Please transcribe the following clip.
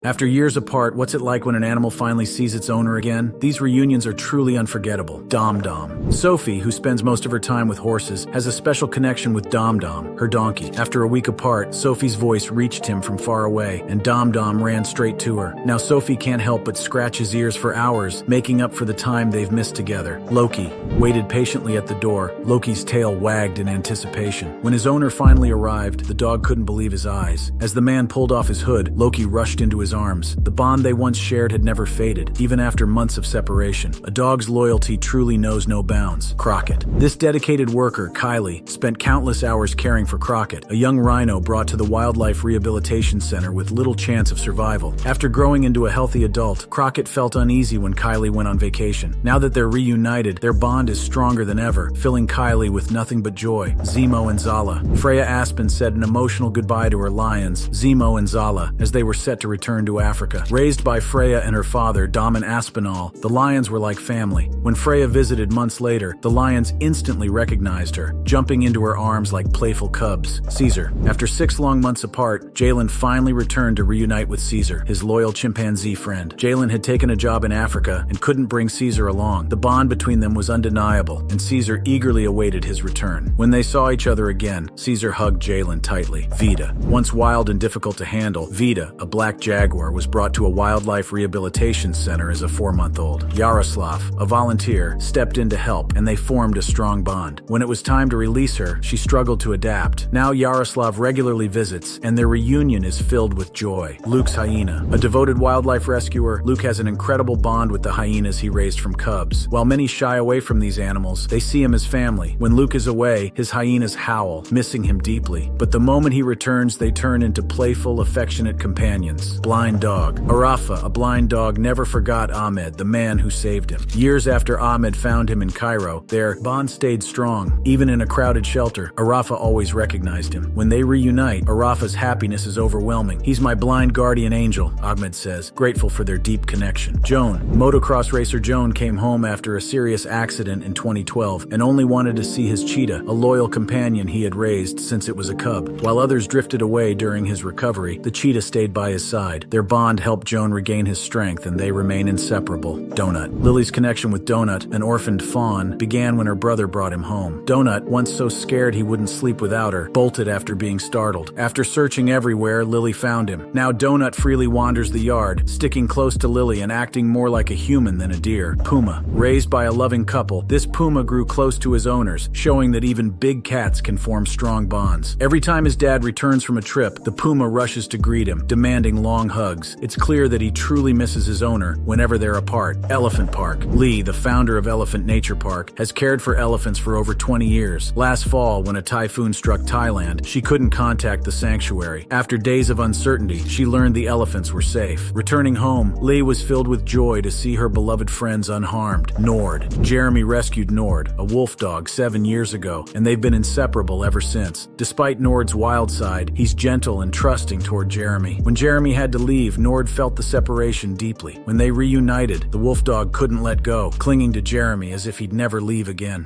After years apart, what's it like when an animal finally sees its owner again? These reunions are truly unforgettable. Dom Dom. Sophie, who spends most of her time with horses, has a special connection with Dom Dom, her donkey. After a week apart, Sophie's voice reached him from far away, and Dom Dom ran straight to her. Now Sophie can't help but scratch his ears for hours, making up for the time they've missed together. Loki waited patiently at the door. Loki's tail wagged in anticipation. When his owner finally arrived, the dog couldn't believe his eyes. As the man pulled off his hood, Loki rushed into his arms. The bond they once shared had never faded, even after months of separation. A dog's loyalty truly knows no bounds. Crockett. This dedicated worker, Kylie, spent countless hours caring for Crockett, a young rhino brought to the Wildlife Rehabilitation Center with little chance of survival. After growing into a healthy adult, Crockett felt uneasy when Kylie went on vacation. Now that they're reunited, their bond is stronger than ever, filling Kylie with nothing but joy. Zemo and Zala. Freya Aspen said an emotional goodbye to her lions, Zemo and Zala, as they were set to return to Africa. Raised by Freya and her father, Daman Aspinall, the lions were like family. When Freya visited months later, the lions instantly recognized her, jumping into her arms like playful cubs. Caesar. After 6 long months apart, Jalen finally returned to reunite with Caesar, his loyal chimpanzee friend. Jalen had taken a job in Africa and couldn't bring Caesar along. The bond between them was undeniable, and Caesar eagerly awaited his return. When they saw each other again, Caesar hugged Jalen tightly. Vida. Once wild and difficult to handle, Vida, a black jaguar, was brought to a wildlife rehabilitation center as a 4-month-old. Yaroslav, a volunteer, stepped in to help, and they formed a strong bond. When it was time to release her, she struggled to adapt. Now Yaroslav regularly visits, and their reunion is filled with joy. Luke's hyena. A devoted wildlife rescuer, Luke has an incredible bond with the hyenas he raised from cubs. While many shy away from these animals, they see him as family. When Luke is away, his hyenas howl, missing him deeply. But the moment he returns, they turn into playful, affectionate companions. Blind dog. Arafa, a blind dog, never forgot Ahmed, the man who saved him. Years after Ahmed found him in Cairo, their bond stayed strong. Even in a crowded shelter, Arafa always recognized him. When they reunite, Arafa's happiness is overwhelming. "He's my blind guardian angel," Ahmed says, grateful for their deep connection. Joan. Motocross racer Joan came home after a serious accident in 2012 and only wanted to see his cheetah, a loyal companion he had raised since it was a cub. While others drifted away during his recovery, the cheetah stayed by his side. Their bond helped Joan regain his strength, and they remain inseparable. Donut. Lily's connection with Donut, an orphaned fawn, began when her brother brought him home. Donut, once so scared he wouldn't sleep without her, bolted after being startled. After searching everywhere, Lily found him. Now Donut freely wanders the yard, sticking close to Lily and acting more like a human than a deer. Puma. Raised by a loving couple, this puma grew close to his owners, showing that even big cats can form strong bonds. Every time his dad returns from a trip, the puma rushes to greet him, demanding long hugs. It's clear that he truly misses his owner whenever they're apart. Elephant Park. Lee, the founder of Elephant Nature Park, has cared for elephants for over 20 years. Last fall, when a typhoon struck Thailand, she couldn't contact the sanctuary. After days of uncertainty, she learned the elephants were safe. Returning home, Lee was filled with joy to see her beloved friends unharmed. Nord. Jeremy rescued Nord, a wolf dog, 7 years ago, and they've been inseparable ever since. Despite Nord's wild side, he's gentle and trusting toward Jeremy. When Jeremy had to leave, Nord felt the separation deeply. When they reunited, the wolf dog couldn't let go, clinging to Jeremy as if he'd never leave again.